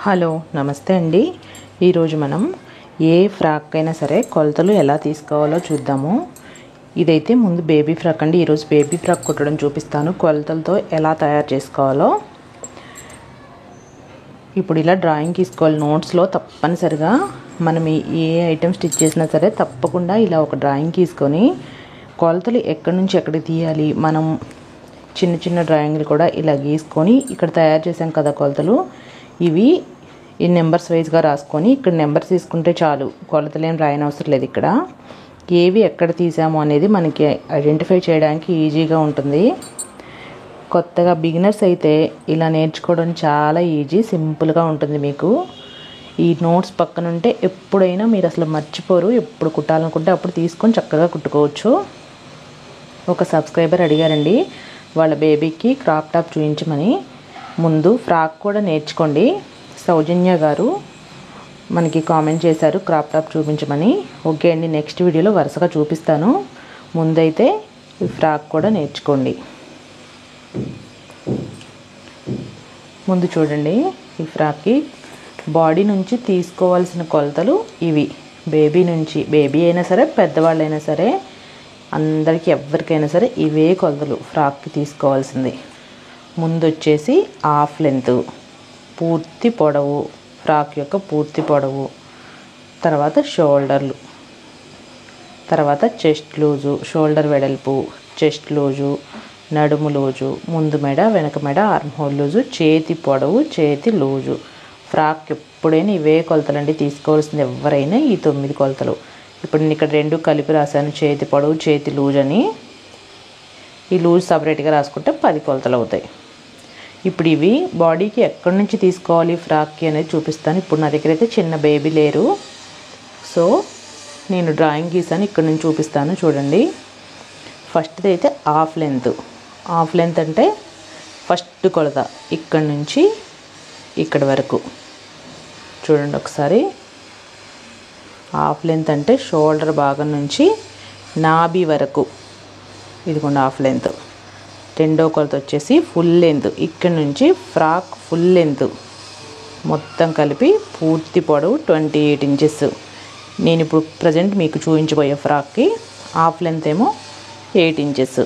Hello నమస్తే అండి. ఈరోజు మనం ఏ ఫ్రాక్ అయినా సరే కొలతలు ఎలా తీసుకోవాలో చూద్దాము. ఇదైతే ముందు బేబీ ఫ్రాక్ అండి. ఈరోజు బేబీ ఫ్రాక్ కుట్టడం చూపిస్తాను, కొలతలతో ఎలా తయారు చేసుకోవాలో. ఇప్పుడు ఇలా డ్రాయింగ్ తీసుకోవాలి. నోట్స్లో తప్పనిసరిగా మనం ఏ ఐటెం స్టిచ్ చేసినా సరే తప్పకుండా ఇలా ఒక డ్రాయింగ్ తీసుకొని కొలతలు ఎక్కడి నుంచి ఎక్కడికి తీయాలి, మనం చిన్న చిన్న డ్రాయింగ్లు కూడా ఇలా గీసుకొని ఇక్కడ తయారు చేసాం కదా కొలతలు, ఇవి ఈ నెంబర్స్ వైజ్గా రాసుకొని ఇక్కడ నెంబర్స్ తీసుకుంటే చాలు, కొలతలు ఏం రాయనవసరం లేదు. ఇక్కడ ఏవి ఎక్కడ తీసాము అనేది మనకి ఐడెంటిఫై చేయడానికి ఈజీగా ఉంటుంది. కొత్తగా బిగినర్స్ అయితే ఇలా నేర్చుకోవడం చాలా ఈజీ, సింపుల్గా ఉంటుంది. మీకు ఈ నోట్స్ పక్కన ఉంటే ఎప్పుడైనా మీరు అసలు మర్చిపోరు. ఎప్పుడు కుట్టాలనుకుంటే అప్పుడు తీసుకొని చక్కగా కుట్టుకోవచ్చు. ఒక సబ్స్క్రైబర్ అడిగారండి వాళ్ళ బేబీకి క్రాప్ టాప్ చూపించమని. ముందు ఫ్రాక్ కూడా నేర్చుకోండి. సౌజన్య గారు మనకి కామెంట్ చేశారు క్రాప్ టాప్ చూపించమని. ఓకే అండి, నెక్స్ట్ వీడియోలో వరుసగా చూపిస్తాను. ముందైతే ఈ ఫ్రాక్ కూడా నేర్చుకోండి. ముందు చూడండి, ఈ ఫ్రాక్కి బాడీ నుంచి తీసుకోవాల్సిన కొలతలు ఇవి. బేబీ నుంచి, బేబీ అయినా సరే పెద్దవాళ్ళైనా సరే అందరికీ ఎవరికైనా సరే ఇవే కొలతలు ఫ్రాక్కి తీసుకోవాల్సింది. ముందు వచ్చేసి హాఫ్ లెంత్, పూర్తి పొడవు, ఫ్రాక్ యొక్క పూర్తి పొడవు, తర్వాత షోల్డర్లు, తర్వాత చెస్ట్ లూజు, షోల్డర్ వెడల్పు, చెస్ట్ లూజు, నడుము లూజు, ముందు మెడ వెనక మెడ, ఆర్మ్ హోల్ లూజు, చేతి పొడవు, చేతి లూజు. ఫ్రాక్ ఎప్పుడైనా ఇవే కొలతలండి తీసుకోవాల్సింది, ఎవరైనా ఈ 9 కొలతలు. ఇప్పుడు నేను ఇక్కడ 2 కలిపి రాశాను, చేతి పొడవు చేతి లూజ్ అని. ఈ లూజ్ సపరేట్గా రాసుకుంటే 10 కొలతలు అవుతాయి. ఇప్పుడు ఇవి బాడీకి ఎక్కడి నుంచి తీసుకోవాలి ఫ్రాక్కి అనేది చూపిస్తాను. ఇప్పుడు నా దగ్గర అయితే చిన్న బేబీ లేరు, సో నేను డ్రాయింగ్ గీసాను, ఇక్కడ నుంచి చూపిస్తాను. చూడండి, ఫస్ట్ది అయితే హాఫ్ లెంత్. హాఫ్ లెంత్ అంటే ఫస్ట్ కొలత ఇక్కడి నుంచి ఇక్కడి వరకు. చూడండి ఒకసారి, హాఫ్ లెంత్ అంటే షోల్డర్ భాగం నుంచి నాభి వరకు, ఇదిగోండి హాఫ్ లెంత్. రెండో కొలత వచ్చేసి ఫుల్ లెంత్, ఇక్కడ నుంచి ఫ్రాక్ ఫుల్ లెంత్ మొత్తం కలిపి పూర్తి పొడవు 28 ఇంచెస్. నేను ఇప్పుడు ప్రజెంట్ మీకు చూపించబోయే ఫ్రాక్కి హాఫ్ లెంత్ ఏమో 8 inches.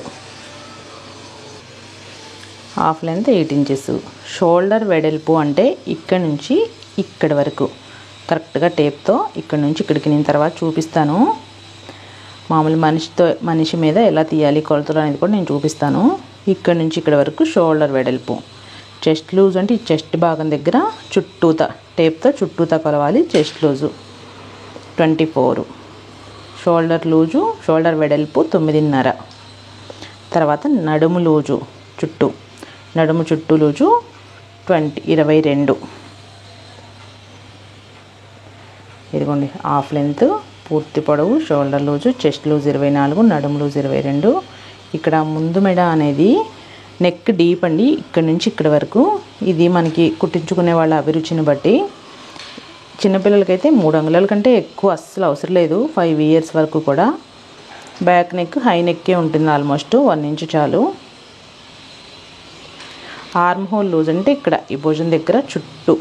Half length 8 inches. Shoulder వెడల్పు అంటే ఇక్కడ నుంచి ఇక్కడి వరకు కరెక్ట్గా టేప్తో ఇక్కడ నుంచి ఇక్కడికి నేను తర్వాత చూపిస్తాను. మామూలు మనిషి మీద ఎలా తీయాలి కొలతలు అనేది కూడా నేను చూపిస్తాను. ఇక్కడ నుంచి ఇక్కడ వరకు షోల్డర్ వెడల్పు. చెస్ట్ లూజ్ అంటే ఈ చెస్ట్ భాగం దగ్గర చుట్టూతా టేప్తో చుట్టూతా కొలవాలి. Chest loose 24. Shoulder loose, shoulder వెడల్పు 9.5. తర్వాత నడుము లూజు చుట్టూ, నడుము చుట్టూ లూజు 22. ఇదిగోండి హాఫ్ లెంత్, పూర్తి పొడవు, షోల్డర్ లూజు, చెస్ట్ లూజ్ 24, నడుము లూజ్ 22. ఇక్కడ ముందు మెడ అనేది నెక్ డీప్ అండి, ఇక్కడ నుంచి ఇక్కడ వరకు. ఇది మనకి కుట్టించుకునే వాళ్ళ అభిరుచిని బట్టి. చిన్నపిల్లలకైతే 3 అంగుళాల కంటే ఎక్కువ అస్సలు అవసరం లేదు, 5 ఇయర్స్ వరకు కూడా. బ్యాక్ నెక్ హై నెక్కే ఉంటుంది, ఆల్మోస్ట్ 1 ఇంచ్ చాలు. ఆర్మ్ హోల్ లూజ్ అంటే ఇక్కడ ఈ భుజం దగ్గర చుట్టూ,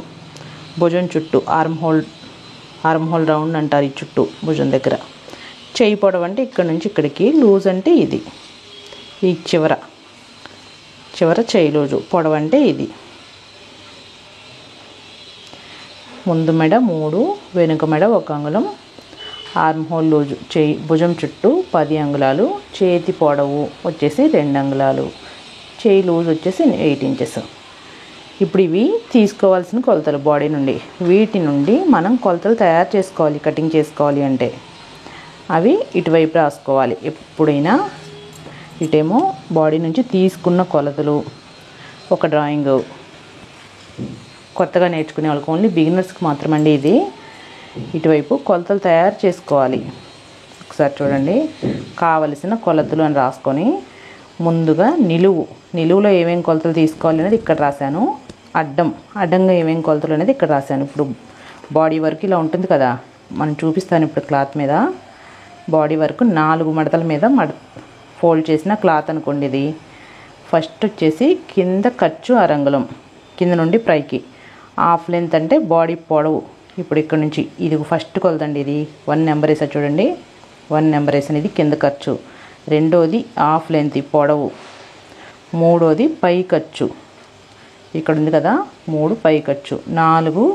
భుజం చుట్టూ ఆర్మ్ హోల్ రౌండ్ అంటారు, ఈ చుట్టూ భుజం దగ్గర. చెయ్యి పొడవు అంటే ఇక్కడ నుంచి ఇక్కడికి, లూజ్ అంటే ఇది ఈ చివర చెయ్యి లూజు, పొడవు అంటే ఇది. ముందు మెడ 3, వెనుక మెడ 1 అంగుళం. ఆర్మ్ హోల్ లూజు చెయ్యి భుజం చుట్టూ 10 అంగుళాలు. చేతి పొడవు వచ్చేసి 2 అంగుళాలు. చెయ్యి లూజ్ వచ్చేసి 8 ఇంచెస్. ఇప్పుడు ఇవి తీసుకోవాల్సిన కొలతలు బాడీ నుండి. వీటి నుండి మనం కొలతలు తయారు చేసుకోవాలి, కటింగ్ చేసుకోవాలి అంటే అవి ఇటువైపు రాసుకోవాలి. ఎప్పుడైనా ఇటేమో బాడీ నుంచి తీసుకున్న కొలతలు ఒక డ్రాయింగ్. కొత్తగా నేర్చుకునే వాళ్ళకి, ఓన్లీ బిగినర్స్కి మాత్రమండి ఇది. ఇటువైపు కొలతలు తయారు చేసుకోవాలి. ఒకసారి చూడండి, కావలసిన కొలతలు అని రాసుకొని ముందుగా నిలువులో ఏమేమి కొలతలు తీసుకోవాలి అనేది ఇక్కడ రాశాను. అడ్డంగా ఏమేమి కొలతలు అనేది ఇక్కడ రాశాను. ఇప్పుడు బాడీ వరకు ఇలా ఉంటుంది కదా, మనం చూపిస్తాను ఇప్పుడు క్లాత్ మీద. బాడీ వరకు 4 మడతల మీద ఫోల్డ్ చేసిన క్లాత్ అనుకోండి ఇది. ఫస్ట్ వచ్చేసి కింద ఖర్చు 1/2 అంగుళం, కింద నుండి పైకి హాఫ్ లెంత్ అంటే బాడీ పొడవు. ఇప్పుడు ఇక్కడ నుంచి ఇది ఫస్ట్ కొలతండి, ఇది 1 నెంబర్ వేసా చూడండి, 1 నెంబర్ వేసాను. ఇది కింద ఖర్చు. రెండోది హాఫ్ లెంత్ పొడవు. మూడోది పై ఖర్చు, ఇక్కడ ఉంది కదా 3 పై ఖర్చు. 4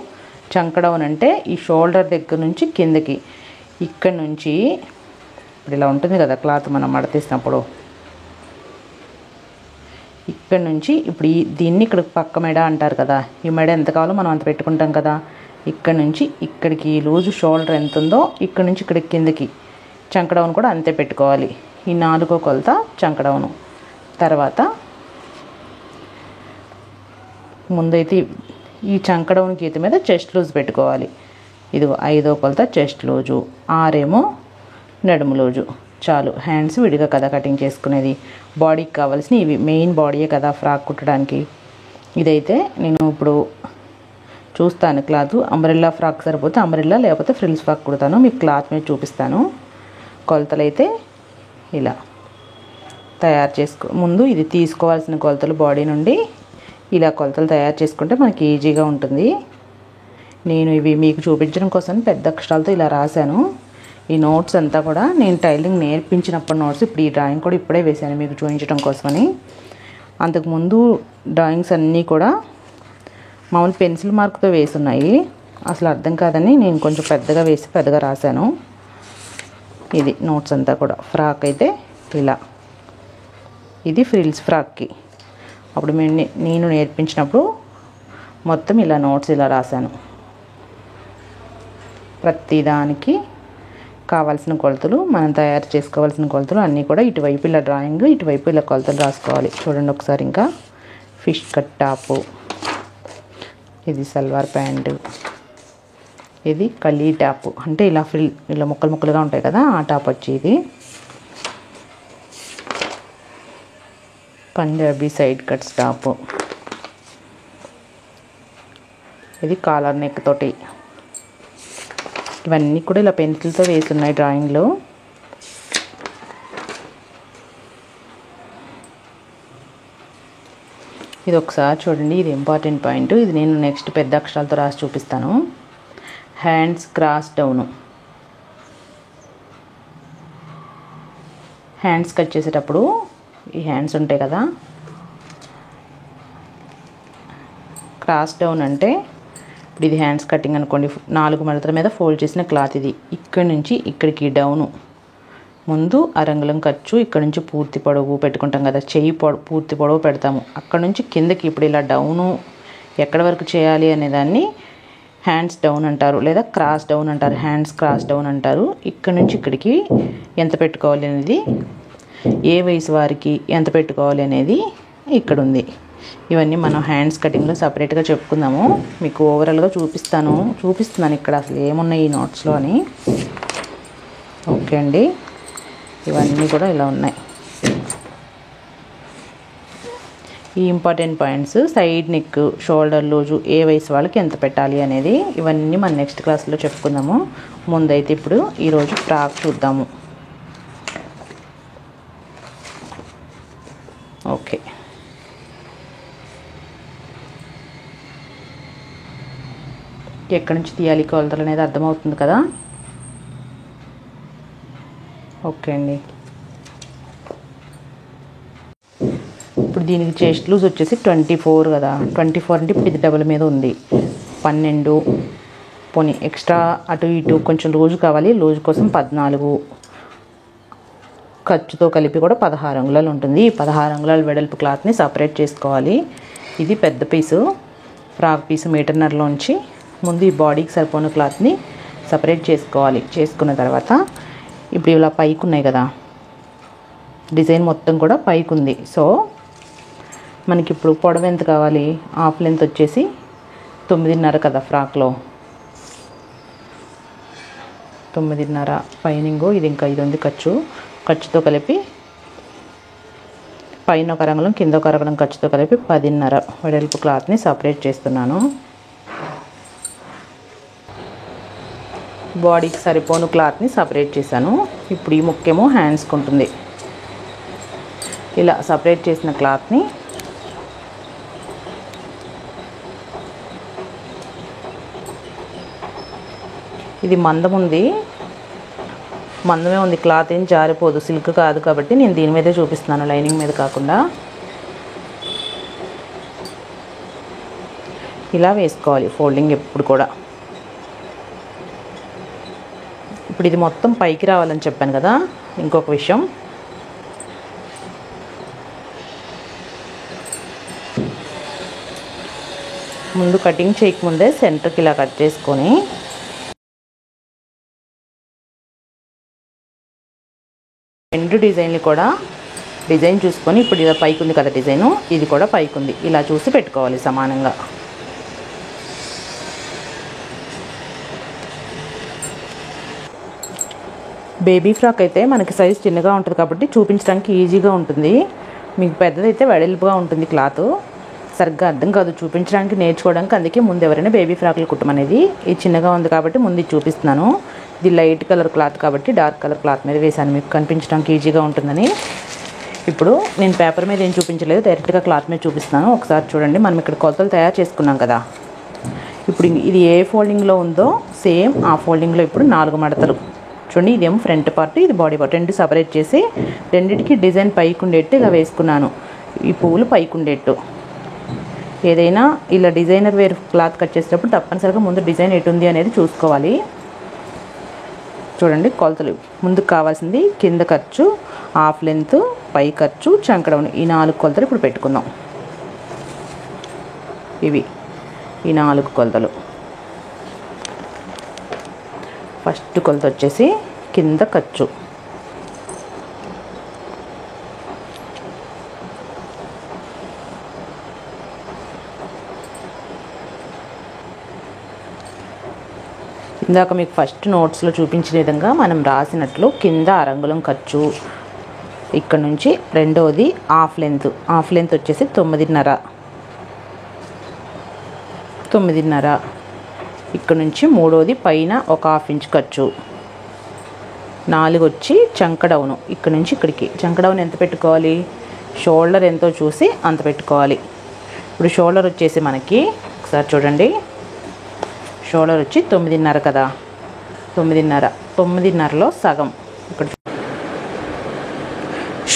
చంకడౌన్ అంటే ఈ షోల్డర్ దగ్గర నుంచి కిందకి, ఇక్కడ నుంచి ఇప్పుడు ఇలా ఉంటుంది కదా క్లాత్ మనం మడతీసినప్పుడు, ఇక్కడ నుంచి ఇప్పుడు దీన్ని ఇక్కడ పక్క మెడ అంటారు కదా, ఈ మెడ ఎంత కావాలో మనం అంత పెట్టుకుంటాం కదా. ఇక్కడ నుంచి ఇక్కడికి లూజు షోల్డర్ ఎంత ఉందో ఇక్కడ నుంచి ఇక్కడికి కిందకి చంకడౌన్ కూడా అంతే పెట్టుకోవాలి. ఈ 4వ కొలత చంకడౌను. తర్వాత ముందైతే ఈ చంకడౌన్ గీత మీద చెస్ట్ లూజ్ పెట్టుకోవాలి. ఇది 5వ కొలత చెస్ట్ లూజు, 6 ఏమో నడుము లూజు. చాలు. హ్యాండ్స్ విడిగా కదా కటింగ్ చేసుకునేది. బాడీకి కావాల్సిన ఇవి మెయిన్ బాడీయే కదా ఫ్రాక్ కుట్టడానికి. ఇదైతే నేను ఇప్పుడు చూస్తాను క్లాత్, అంబ్రెల్లా ఫ్రాక్ సరిపోతే అంబ్రెల్లా, లేకపోతే ఫ్రిల్స్ ఫ్రాక్ కుడతాను, మీకు క్లాత్ మీద చూపిస్తాను. కొలతలు అయితే ఇలా తయారు ముందు ఇది తీసుకోవాల్సిన కొలతలు బాడీ నుండి ఇలా కొలతలు తయారు చేసుకుంటే మనకి ఈజీగా ఉంటుంది. నేను ఇవి మీకు చూపించడం కోసం పెద్ద అక్షరాలతో ఇలా రాశాను. ఈ నోట్స్ అంతా కూడా నేను టైలరింగ్ నేర్పించినప్పుడు నోట్స్, ఇప్పుడు ఈ డ్రాయింగ్ కూడా ఇప్పుడే వేశాను మీకు చూపించడం కోసమని. అంతకుముందు డ్రాయింగ్స్ అన్నీ కూడా మామూలు పెన్సిల్ మార్క్తో వేసున్నాయి, అసలు అర్థం కాదని నేను కొంచెం పెద్దగా వేసి పెద్దగా రాశాను. ఇది నోట్స్ అంతా కూడా. ఫ్రాక్ అయితే ఇలా, ఇది ఫ్రిల్స్ ఫ్రాక్కి అప్పుడు నేను నేర్పించినప్పుడు మొత్తం ఇలా నోట్స్ ఇలా రాశాను. ప్రతిదానికి కావాల్సిన కొలతలు, మనం తయారు చేసుకోవాల్సిన కొలతలు అన్నీ కూడా ఇటువైపు ఇలా డ్రాయింగ్, ఇటువైపు ఇలా కొలతలు రాసుకోవాలి. చూడండి ఒకసారి. ఇంకా ఫిష్ కట్ టాపు, ఇది సల్వార్ ప్యాంటు, ఇది కలీ టాపు అంటే ఇలా ఇలా ముక్కలు ముక్కలుగా ఉంటాయి కదా ఆ టాప్ వచ్చి, ఇది పంజాబీ సైడ్ కట్స్ టాపు, ఇది కాలర్ నెక్ తోటి. ఇవన్నీ కూడా ఇలా పెన్సిల్తో వేసి ఉన్నాయి డ్రాయింగ్లో. ఇది ఒకసారి చూడండి, ఇది ఇంపార్టెంట్ పాయింట్. ఇది నేను నెక్స్ట్ పెద్ద అక్షరాలతో రాసి చూపిస్తాను. Hands cross down. Hands cut చేసేటప్పుడు ఈ హ్యాండ్స్ ఉంటాయి కదా, క్రాస్ డౌన్ అంటే ఇప్పుడు ఇది హ్యాండ్స్ కటింగ్ అనుకోండి, 4 మడతల మీద ఫోల్డ్ చేసిన క్లాత్ ఇది. ఇక్కడి నుంచి ఇక్కడికి డౌను, ముందు అరంగుళం ఖర్చు, ఇక్కడ నుంచి పూర్తి పొడవు పెట్టుకుంటాం కదా, చెయ్యి పూర్తి పొడవు పెడతాము. అక్కడ నుంచి కిందకి ఇప్పుడు ఇలా డౌను ఎక్కడి వరకు చేయాలి అనేదాన్ని హ్యాండ్స్ డౌన్ అంటారు, లేదా క్రాస్ డౌన్ అంటారు. హ్యాండ్స్ క్రాస్ డౌన్ అంటారు. ఇక్కడ నుంచి ఇక్కడికి ఎంత పెట్టుకోవాలి అనేది, ఏ వయసు వారికి ఎంత పెట్టుకోవాలి అనేది ఇక్కడ ఉంది. ఇవన్నీ మనం హ్యాండ్స్ కటింగ్లో సపరేట్గా చెప్పుకుందాము. మీకు ఓవరాల్గా చూపిస్తున్నాను ఇక్కడ అసలు ఏమున్నాయి ఈ నోట్స్లో అని. ఓకే అండి, ఇవన్నీ కూడా ఇలా ఉన్నాయి. ఈ important points, side neck, shoulder loose, ఏ వయసు వాళ్ళకి ఎంత పెట్టాలి అనేది ఇవన్నీ మనం నెక్స్ట్ క్లాస్లో చెప్పుకుందాము. ముందైతే ఇప్పుడు ఈరోజు ఫ్రాక్ చూద్దాము. ఓకే, ఎక్కడి నుంచి తీయాలి కొలతలు అనేది అర్థమవుతుంది కదా. ఓకే అండి, ఇప్పుడు దీనికి చెస్ట్ లూజ్ వచ్చేసి 24 కదా. 24 అంటే ఇప్పుడు ఇది డబుల్ మీద ఉంది, 12 పోనీ ఎక్స్ట్రా అటు ఇటు కొంచెం లూజు కావాలి, లూజు కోసం 14, ఖర్చుతో కలిపి కూడా 16 అంగుళాలు ఉంటుంది. ఈ 16 అంగుళాల వెడల్పు క్లాత్ని సపరేట్ చేసుకోవాలి. ఇది పెద్ద పీసు, ఫ్రాక్ పీసు మీటర్నర్లోంచి ముందు ఈ బాడీకి సరిపోయిన క్లాత్ని సపరేట్ చేసుకోవాలి. చేసుకున్న తర్వాత ఇప్పుడు ఇలా పైకి ఉన్నాయి కదా, డిజైన్ మొత్తం కూడా పైకి ఉంది. సో మనకి ఇప్పుడు పొడవు ఎంత కావాలి, హాఫ్ లెంత్ వచ్చేసి 9.5 కదా ఫ్రాక్లో, 9.5 పైనింగో ఇది ఇంకా ఇది ఉంది ఖర్చుతో కలిపి పైన ఒక అరంగుళం కింద ఒక అరంగుళం ఖర్చుతో కలిపి 10.5 వెడల్పు క్లాత్ని సపరేట్ చేస్తున్నాను. బాడీకి సరిపోను క్లాత్ని సపరేట్ చేశాను. ఇప్పుడు ఈ ముక్కేమో హ్యాండ్స్కి ఉంటుంది. ఇలా సపరేట్ చేసిన క్లాత్ని ఇది మందం ఉంది, మందమే ఉంది, క్లాత్ ఏం జారిపోదు, సిల్క్ కాదు కాబట్టి నేను దీని మీదే చూపిస్తున్నాను, లైనింగ్ మీద కాకుండా. ఇలా వేసుకోవాలి ఫోల్డింగ్ ఎప్పుడు కూడా. ఇప్పుడు ఇది మొత్తం పైకి రావాలని చెప్పాను కదా. ఇంకొక విషయం, ముందు కటింగ్ చేయకముందే సెంటర్కి ఇలా కట్ చేసుకొని రెండు డిజైన్లు కూడా డిజైన్ చూసుకొని, ఇప్పుడు ఇది పైకి ఉంది కదా డిజైను, ఇది కూడా పైకి ఉంది, ఇలా చూసి పెట్టుకోవాలి సమానంగా. బేబీ ఫ్రాక్ అయితే మనకి సైజ్ చిన్నగా ఉంటుంది కాబట్టి చూపించడానికి ఈజీగా ఉంటుంది. మీకు పెద్దదైతే వెడల్పుగా ఉంటుంది, క్లాత్ సరిగ్గా అర్థం కాదు చూపించడానికి, నేర్చుకోవడానికి. అందుకే ముందు ఎవరైనా బేబీ ఫ్రాక్లు కుట్టమనేది. ఇది చిన్నగా ఉంది కాబట్టి ముందు ఇది చూపిస్తున్నాను. ఇది లైట్ కలర్ క్లాత్ కాబట్టి డార్క్ కలర్ క్లాత్ మీద వేసాను, మీకు కనిపించడానికి ఈజీగా ఉంటుందని. ఇప్పుడు నేను పేపర్ మీద ఏం చూపించలేదు, డైరెక్ట్గా క్లాత్ మీద చూపిస్తున్నాను. ఒకసారి చూడండి. మనం ఇక్కడ కొలతలు తయారు చేసుకున్నాం కదా. ఇప్పుడు ఇది ఏ ఫోల్డింగ్లో ఉందో సేమ్ ఆ ఫోల్డింగ్లో ఇప్పుడు 4 మడతలు చూడండి. ఇదేమో ఫ్రంట్ పార్ట్, ఇది బాడీ పార్ట్, రెండు సపరేట్ చేసి రెండింటికి డిజైన్ పైకి ఉండేట్టు ఇలా వేసుకున్నాను. ఈ పువ్వులు పైకి ఉండేట్టు. ఏదైనా ఇలా డిజైనర్ వేర్ క్లాత్ కట్ చేసేటప్పుడు తప్పనిసరిగా ముందు డిజైన్ ఎటు ఉంది అనేది చూసుకోవాలి. చూడండి కొలతలు. ముందుకు కావాల్సింది కింద ఖర్చు, హాఫ్ లెంత్, పై ఖర్చు, చంకడౌన్, ఈ 4 కొలతలు ఇప్పుడు పెట్టుకుందాం. ఇవి ఈ 4 కొలతలు. ఫస్ట్ కొలత వచ్చేసి కింద ఖర్చు, ఇందాక మీకు ఫస్ట్ నోట్స్లో చూపించిన విధంగా మనం రాసినట్లు కింద అరంగుళం ఖర్చు, ఇక్కడ నుంచి రెండవది హాఫ్ లెంత్ వచ్చేసి 9.5, ఇక్కడ నుంచి మూడోది పైన ఒక హాఫ్ ఇంచ్ ఖర్చు, 4 వచ్చి చంకడౌను, ఇక్కడ నుంచి ఇక్కడికి. చంకడౌన్ ఎంత పెట్టుకోవాలి, షోల్డర్ ఎంతో చూసి అంత పెట్టుకోవాలి. ఇప్పుడు షోల్డర్ వచ్చేసి మనకి ఒకసారి చూడండి, షోల్డర్ వచ్చి 9.5 కదా, 9.5లో సగం. ఇక్కడ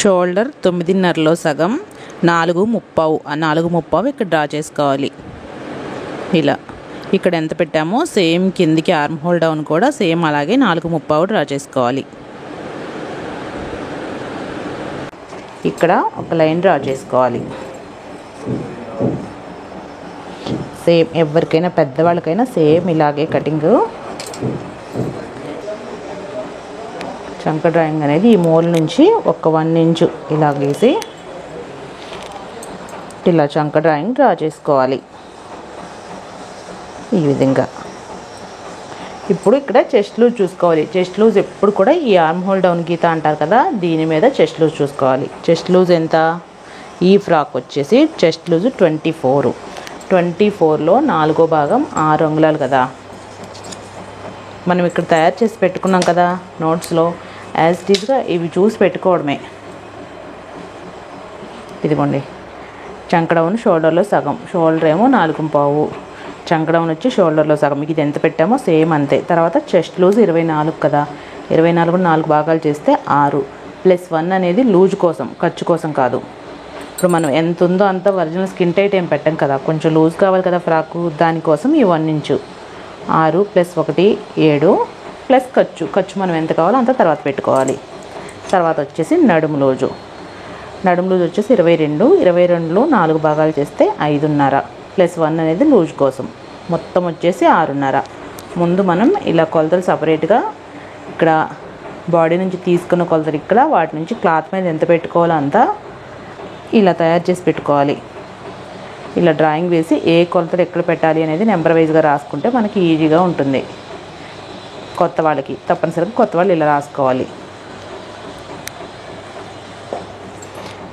షోల్డర్ 9.5లో సగం 4.35, ఆ 4.35 ఇక్కడ డ్రా చేసుకోవాలి. ఇలా ఇక్కడ ఎంత పెట్టామో సేమ్ కిందికి ఆర్మ్ హోల్ డౌన్ కూడా సేమ్ అలాగే 4.35 డ్రా చేసుకోవాలి. ఇక్కడ ఒక లైన్ డ్రా చేసుకోవాలి. సేమ్ ఎవరికైనా పెద్దవాళ్ళకైనా సేమ్ ఇలాగే కటింగ్. చంక డ్రాయింగ్ అనేది ఈ మూల నుంచి ఒక 1 ఇంచు ఇలా గీసి ఇలా చంక డ్రాయింగ్ డ్రా చేసుకోవాలి ఈ విధంగా. ఇప్పుడు ఇక్కడ చెస్ట్ లూజ్ చూసుకోవాలి. చెస్ట్ లూజ్ ఎప్పుడు కూడా ఈ ఆర్మ్ హోల్ డౌన్ గీత అంటారు కదా, దీని మీద చెస్ట్ లూజ్ చూసుకోవాలి. చెస్ట్ లూజ్ ఎంత, ఈ ఫ్రాక్ వచ్చేసి చెస్ట్ లూజ్ 24లో 4వ భాగం 6 అంగుళాలు కదా. మనం ఇక్కడ తయారు చేసి పెట్టుకున్నాం కదా నోట్స్లో, యాజ్ ఇట్ ఈజ్గా ఇవి చూసి పెట్టుకోవడమే. ఇదిగోండి, చంకడౌన్ షోల్డర్లో సగం, షోల్డర్ ఏమో 4.5, చంకడౌన్ వచ్చి షోల్డర్లో సగం. మీకు ఇది ఎంత పెట్టామో సేమ్ అంతే. తర్వాత చెస్ట్ లూజ్ 24 కదా, 24 4 భాగాలు చేస్తే 6 +1 అనేది లూజ్ కోసం, ఖర్చు కోసం కాదు. ఇప్పుడు మనం ఎంత ఉందో అంత ఒరిజినల్ స్కిన్ టైట్ ఏం పెట్టాం కదా, కొంచెం లూజ్ కావాలి కదా ఫ్రాకు, దానికోసం ఈ 1 ఇంచు. 6 + 1 7 ప్లస్ ఖర్చు మనం ఎంత కావాలో అంత తర్వాత పెట్టుకోవాలి. తర్వాత వచ్చేసి నడుము లూజు వచ్చేసి 22లో 4 భాగాలు చేస్తే 5.5 +1 అనేది లూజ్ కోసం, మొత్తం వచ్చేసి 6.5. ముందు మనం ఇలా కొలతలు సపరేట్గా ఇక్కడ బాడీ నుంచి తీసుకున్న కొలతలు ఇక్కడ, వాటి నుంచి క్లాత్ మీద ఎంత పెట్టుకోవాలో అంతా ఇలా తయారు చేసి పెట్టుకోవాలి. ఇలా డ్రాయింగ్ వేసి ఏ కొలతలు ఎక్కడ పెట్టాలి అనేది నెంబర్ వైజ్గా రాసుకుంటే మనకి ఈజీగా ఉంటుంది. కొత్త వాళ్ళకి తప్పనిసరిగా కొత్త వాళ్ళు ఇలా రాసుకోవాలి.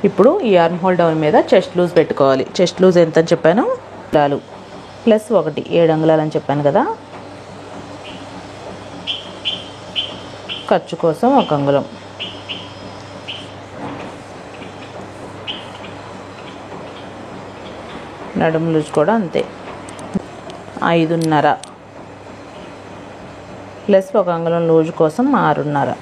ఇప్పుడు ఈ ఆర్మ్ హోల్ డౌన్ మీద చెస్ట్ లూజ్ పెట్టుకోవాలి. చెస్ట్ లూజ్ ఎంత అని చెప్పాను, +1 7 అంగుళాలు అని చెప్పాను కదా. ఖర్చు కోసం 1 అంగుళం. నడుము లూజ్ కూడా అంతే 5.5. ప్లస్ 1 అంగుళం లూజ్ కోసం 6.5.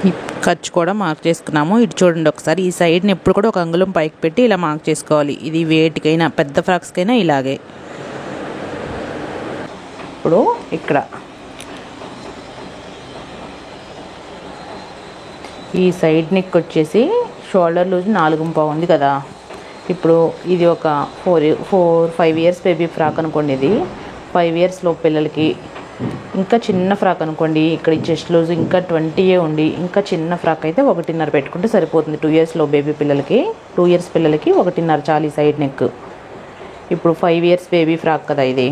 ఈ ఖర్చు కూడా మార్క్ చేసుకున్నాము. ఇటు చూడండి ఒకసారి, ఈ సైడ్ని ఎప్పుడు కూడా 1 అంగుళం పైకి పెట్టి ఇలా మార్క్ చేసుకోవాలి. ఇది వేటికైనా పెద్ద ఫ్రాక్స్కైనా ఇలాగే. ఇప్పుడు ఇక్కడ ఈ సైడ్ నెక్ వచ్చేసి షోల్డర్ లూజ్ 4.5 ఉంది కదా. ఇప్పుడు ఇది ఒక 4-5 ఇయర్స్ బేబీ ఫ్రాక్ అనుకోండి. ఇది 5 ఇయర్స్ లోపు పిల్లలకి, ఇంకా చిన్న ఫ్రాక్ అనుకోండి, ఇక్కడ చెస్ట్ లూజ్ ఇంకా 20 ఉండి ఇంకా చిన్న ఫ్రాక్ అయితే 1.5 పెట్టుకుంటే సరిపోతుంది. 2 ఇయర్స్ లో బేబీ పిల్లలకి, 2 ఇయర్స్ పిల్లలకి 1.5 చాలు ఈ సైడ్ నెక్. ఇప్పుడు 5 ఇయర్స్ బేబీ ఫ్రాక్ కదా ఇది,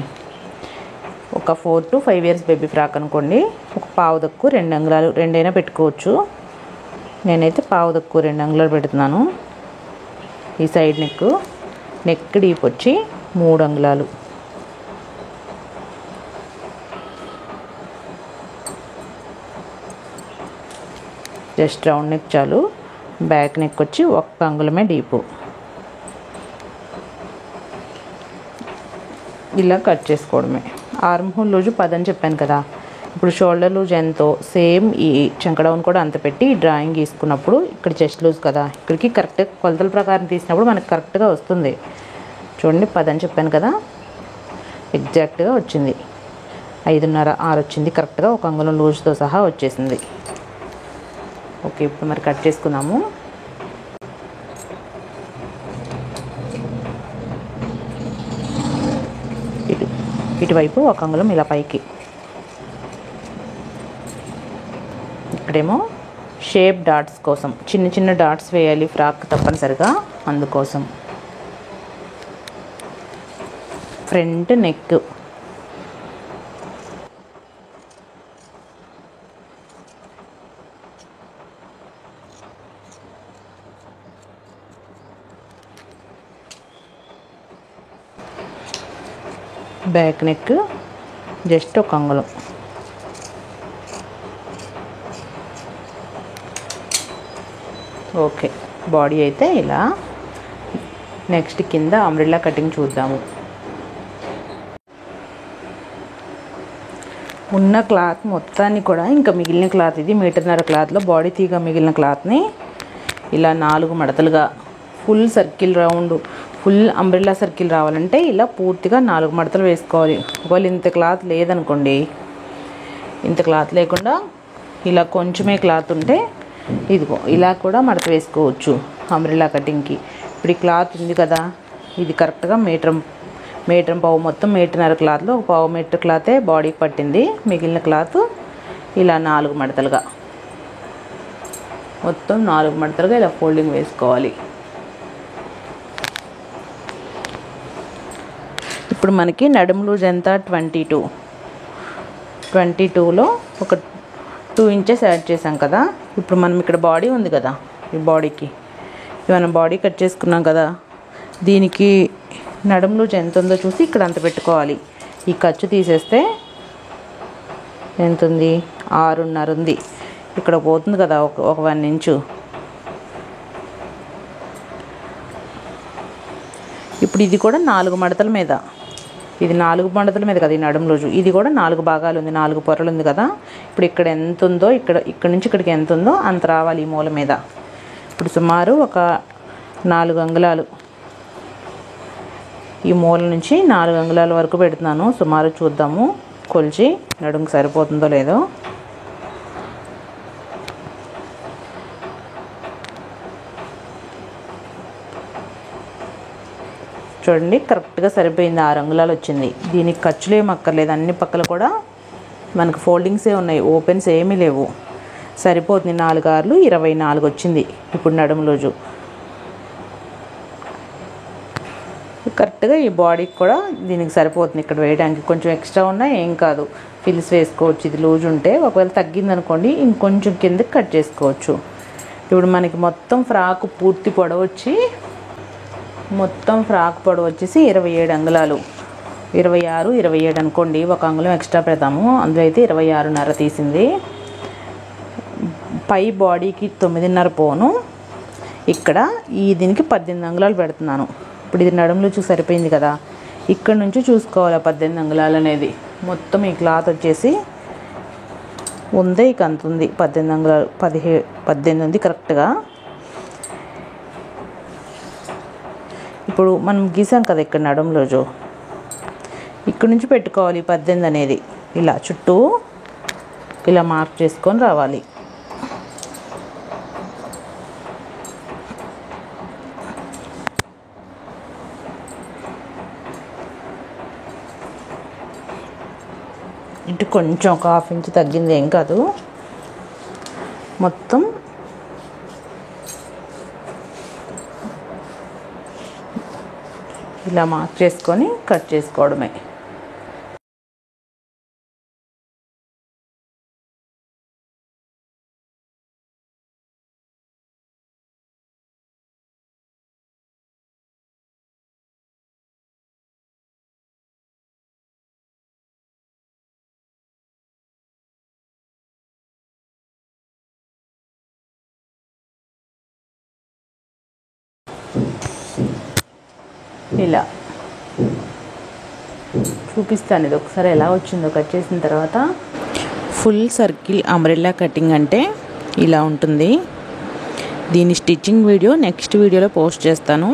ఒక 4 to 5 ఇయర్స్ బేబీ ఫ్రాక్ అనుకోండి. ఒక పావు తక్కువ 2 అంగుళాలు, 2 అయినా పెట్టుకోవచ్చు. నేనైతే పావు తక్కువ 2 అంగుళాలు పెడుతున్నాను. ఈ సైడ్ నెక్ డీప్ వచ్చి 3 అంగుళాలు. జస్ట్ రౌండ్ నెక్ చాలు. బ్యాక్ నెక్ వచ్చి 1 అంగుళమే డీపు. ఇలా కట్ చేసుకోవడమే. ఆర్మ్ హోల్ లూజు 10 అని చెప్పాను కదా. ఇప్పుడు షోల్డర్ లూజ్ ఎంతో సేమ్ ఈ చంక డౌన్ కూడా అంత పెట్టి డ్రాయింగ్ గీసుకున్నప్పుడు ఇక్కడ చెస్ట్ లూజ్ కదా, ఇక్కడికి కరెక్ట్గా కొలతల ప్రకారం తీసినప్పుడు మనకు కరెక్ట్గా వస్తుంది. చూడండి 10 అని చెప్పాను కదా, ఎగ్జాక్ట్గా వచ్చింది. 5.5-6 వచ్చింది కరెక్ట్గా. 1 అంగుళం లూజ్తో సహా వచ్చేసింది. ఓకే, ఇప్పుడు మరి కట్ చేసుకుందాము. ఇటువైపు 1 అంగుళం ఇలా పైకి. ఇక్కడేమో షేప్ డాట్స్ కోసం చిన్న చిన్న డాట్స్ వేయాలి ఫ్రాక్ తప్పనిసరిగా, అందుకోసం. Front neck back neck just 1 అంగుళం. ఓకే, బాడీ అయితే ఇలా. నెక్స్ట్ కింద అంబ్రెల్లా కటింగ్ చూద్దాము. ఉన్న క్లాత్ మొత్తాన్ని కూడా, ఇంకా మిగిలిన క్లాత్ ఇది 1.5 మీటర్ క్లాత్లో బాడీ తీగ మిగిలిన క్లాత్ని ఇలా 4 మడతలుగా full circle round, full umbrella circle రావాలంటే ఇలా పూర్తిగా 4 మడతలు వేసుకోవాలి. ఒకవేళ ఇంత క్లాత్ లేదనుకోండి, ఇంత క్లాత్ లేకుండా ఇలా కొంచెమే క్లాత్ ఉంటే ఇదిగో ఇలా కూడా మడత వేసుకోవచ్చు అంబ్రెల్లా కటింగ్కి. ఇప్పుడు ఈ క్లాత్ ఉంది కదా, ఇది కరెక్ట్గా మీటర్ పావు, మొత్తం 1.5 మీటర్ క్లాత్లో 1/4 మీటర్ క్లాతే బాడీకి పట్టింది. మిగిలిన క్లాత్ ఇలా 4 మడతలుగా, మొత్తం 4 మడతలుగా ఇలా ఫోల్డింగ్ వేసుకోవాలి. ఇప్పుడు మనకి నడుము లూజ్ ఎంత, 22లో ఒక 2 ఇంచెస్ యాడ్ చేసాం కదా. ఇప్పుడు మనం ఇక్కడ బాడీ ఉంది కదా, ఈ బాడీకి మనం బాడీ కట్ చేసుకున్నాం కదా, దీనికి నడుము లూజ్ ఎంత ఉందో చూసి ఇక్కడ అంత పెట్టుకోవాలి. ఈ ఖర్చు తీసేస్తే ఎంత ఉంది, 6.5 ఉంది. ఇక్కడ పోతుంది కదా ఒక 1 ఇంచు. ఇప్పుడు ఇది కూడా 4 మడతల మీద, ఇది 4 మడతల మీద కదా ఈ నడుము లూజు. ఇది కూడా 4 భాగాలు ఉంది, 4 పొరలు ఉంది కదా. ఇప్పుడు ఇక్కడ ఎంత ఉందో, ఇక్కడ నుంచి ఇక్కడికి ఎంత ఉందో అంత రావాలి ఈ మూల మీద. ఇప్పుడు సుమారు ఒక 4 అంగుళాలు, ఈ మూల నుంచి 4 అంగుళాల వరకు పెడుతున్నాను. సుమారు చూద్దాము కొలిచి, నడుముకి సరిపోతుందో లేదో. చూడండి కరెక్ట్గా సరిపోయింది, 6 అంగుళాలు వచ్చింది. దీనికి ఖర్చులు ఏమి అక్కర్లేదు, అన్ని పక్కల కూడా మనకు ఫోల్డింగ్సే ఉన్నాయి, ఓపెన్స్ ఏమీ లేవు. సరిపోతుంది. 4 6 24 వచ్చింది ఇప్పుడు నడుము లూజు. కరెక్ట్గా ఈ బాడీకి కూడా దీనికి సరిపోతుంది. ఇక్కడ వేయడానికి కొంచెం ఎక్స్ట్రా ఉన్నా ఏం కాదు, ఫిల్స్ వేసుకోవచ్చు. ఇది లూజ్ ఉంటే ఒకవేళ తగ్గిందనుకోండి ఇంకొంచెం కిందకి కట్ చేసుకోవచ్చు. ఇప్పుడు మనకి మొత్తం ఫ్రాక్ పూర్తి పొడవు వచ్చి, మొత్తం ఫ్రాక్ పొడవు వచ్చేసి 27 అంగుళాలు. 26, 27 అనుకోండి, 1 అంగుళం ఎక్స్ట్రా పెడతాము. అందులో అయితే 26.5 తీసింది. పై బాడీకి 9.5 పోను, ఇక్కడ ఈ దీనికి 18 అంగుళాలు పెడుతున్నాను. ఇప్పుడు ఇది నడుము లూజుకి సరిపోయింది కదా. ఇక్కడ నుంచి చూసుకోవాలి 18 అంగుళాలు అనేది. మొత్తం ఈ క్లాత్ వచ్చేసి ఉందే ఇక అంత ఉంది, 18 అంగుళాలు, 18 ఉంది కరెక్ట్గా. ఇప్పుడు మనం గీసాం కదా ఇక్కడ నడుంలో, ఇక్కడ నుంచి పెట్టుకోవాలి 18 అనేది. ఇలా చుట్టూ ఇలా మార్క్ చేసుకొని రావాలి. ఇటు కొంచెం ఒక 1/2 ఇంచ్ తగ్గింది, ఏం కాదు. మొత్తం ఇలా మార్క్ చేసుకొని కట్ చేసుకోవడమే. ఇలా చూపిస్తాను ఇది ఒకసారి ఎలా వచ్చిందో కట్ చేసిన తర్వాత. ఫుల్ సర్కిల్ అంబ్రెల్లా కటింగ్ అంటే ఇలా ఉంటుంది. దీని స్టిచ్చింగ్ వీడియో నెక్స్ట్ వీడియోలో పోస్ట్ చేస్తాను.